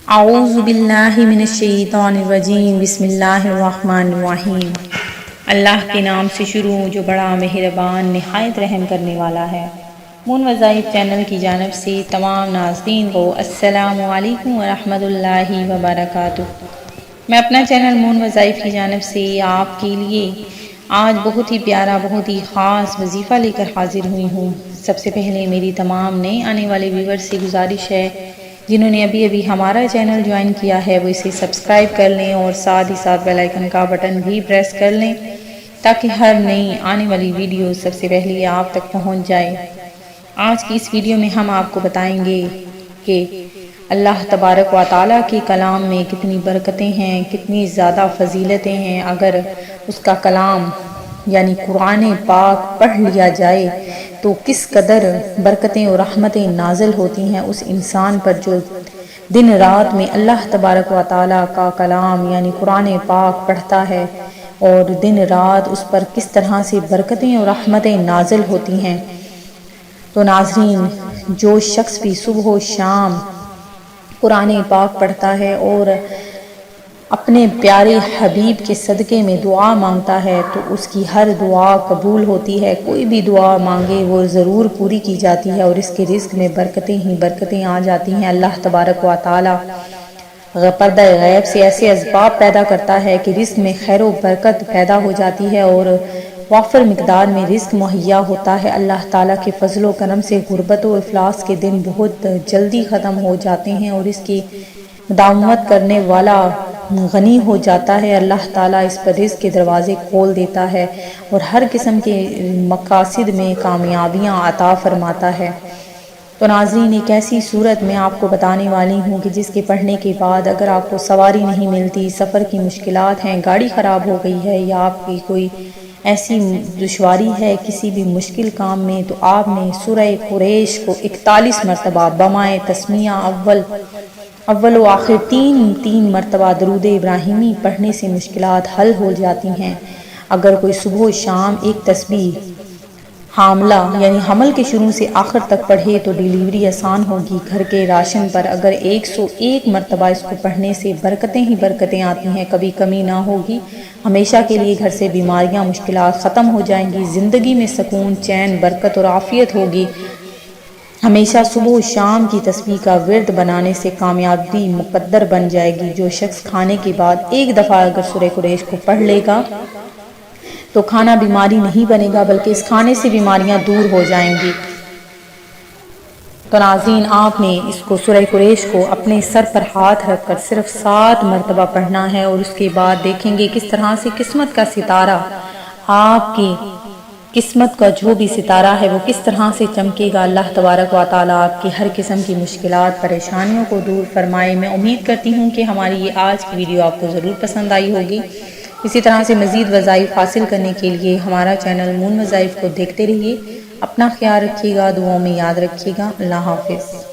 اعوذ باللہ من الشیطان الرجیم بسم اللہ الرحمن الرحیم۔ اللہ کے نام سے شروع جو بڑا مہربان نہایت رحم کرنے والا ہے۔ مون وظائف چینل کی جانب سے تمام ناظرین کو السلام علیکم ورحمۃ اللہ وبرکاتہ۔ میں اپنا چینل مون وظائف کی جانب سے آپ کے لیے آج بہت ہی پیارا بہت ہی خاص وظیفہ لے کر حاضر ہوئی ہوں۔ سب سے پہلے میری تمام نئے آنے والے ویور سے گزارش ہے، جنہوں نے ابھی ہمارا چینل جوائن کیا ہے وہ اسے سبسکرائب کر لیں اور ساتھ ہی ساتھ بیل آئیکن کا بٹن بھی پریس کر لیں تاکہ ہر نئی آنے والی ویڈیو سب سے پہلے آپ تک پہنچ جائے۔ آج کی اس ویڈیو میں ہم آپ کو بتائیں گے کہ اللہ تبارک و تعالیٰ کے کلام میں کتنی برکتیں ہیں، کتنی زیادہ فضیلتیں ہیں۔ اگر اس کا کلام یعنی قرآن پاک پڑھ لیا جائے تو کس قدر برکتیں اور رحمتیں نازل ہوتی ہیں اس انسان پر جو دن رات میں اللہ تبارک و تعالیٰ کا کلام یعنی قرآن پاک پڑھتا ہے، اور دن رات اس پر کس طرح سے برکتیں اور رحمتیں نازل ہوتی ہیں۔ تو ناظرین، جو شخص بھی صبح و شام قرآن پاک پڑھتا ہے اور اپنے پیارے حبیب کے صدقے میں دعا مانگتا ہے تو اس کی ہر دعا قبول ہوتی ہے۔ کوئی بھی دعا مانگے وہ ضرور پوری کی جاتی ہے اور اس کے رزق میں برکتیں ہی برکتیں آ جاتی ہیں۔ اللہ تبارک و تعالیٰ پردہ غیب سے ایسے اسباب پیدا کرتا ہے کہ رزق میں خیر و برکت پیدا ہو جاتی ہے اور وافر مقدار میں رزق مہیا ہوتا ہے۔ اللہ تعالیٰ کے فضل و کرم سے غربت و افلاس کے دن بہت جلدی ختم ہو جاتے ہیں اور اس کی مداومت کرنے والا غنی ہو جاتا ہے۔ اللہ تعالیٰ اس پر رزق کے دروازے کھول دیتا ہے اور ہر قسم کے مقاصد میں کامیابیاں عطا فرماتا ہے۔ تو ناظرین، ایک ایسی صورت میں آپ کو بتانے والی ہوں کہ جس کے پڑھنے کے بعد اگر آپ کو سواری نہیں ملتی، سفر کی مشکلات ہیں، گاڑی خراب ہو گئی ہے یا آپ کی کوئی ایسی دشواری ہے کسی بھی مشکل کام میں، تو آپ نے سورہ قریش کو 41 مرتبہ بمائے تسمیہ اول و آخر تین مرتبہ درود ابراہیمی پڑھنے سے مشکلات حل ہو جاتی ہیں۔ اگر کوئی صبح و شام ایک تسبیح حاملہ یعنی حمل کے شروع سے آخر تک پڑھے تو ڈیلیوری آسان ہوگی۔ گھر کے راشن پر اگر 101 مرتبہ اس کو پڑھنے سے برکتیں ہی برکتیں آتی ہیں، کبھی کمی نہ ہوگی۔ ہمیشہ کے لیے گھر سے بیماریاں مشکلات ختم ہو جائیں گی، زندگی میں سکون چین برکت اور عافیت ہوگی۔ ہمیشہ صبح و شام کی تسبیح کا ورد بنانے سے کامیابی مقدر بن جائے گی۔ جو شخص کھانے کے بعد ایک دفعہ اگر سورہ قریش کو پڑھ لے گا تو کھانا بیماری نہیں بنے گا بلکہ اس کھانے سے بیماریاں دور ہو جائیں گی۔ تو ناظرین، آپ نے اس کو سورہ قریش کو اپنے سر پر ہاتھ رکھ کر صرف 7 مرتبہ پڑھنا ہے اور اس کے بعد دیکھیں گے کس طرح سے قسمت کا ستارہ، آپ کی قسمت کا جو بھی ستارہ ہے وہ کس طرح سے چمکے گا۔ اللہ تبارک و تعالیٰ آپ کی ہر قسم کی مشکلات پریشانیوں کو دور فرمائے۔ میں امید کرتی ہوں کہ ہماری یہ آج کی ویڈیو آپ کو ضرور پسند آئی ہوگی۔ اسی طرح سے مزید وظائف حاصل کرنے کے لیے ہمارا چینل مون وظائف کو دیکھتے رہیے۔ اپنا خیال رکھیے گا، دعاؤں میں یاد رکھیے گا۔ اللہ حافظ۔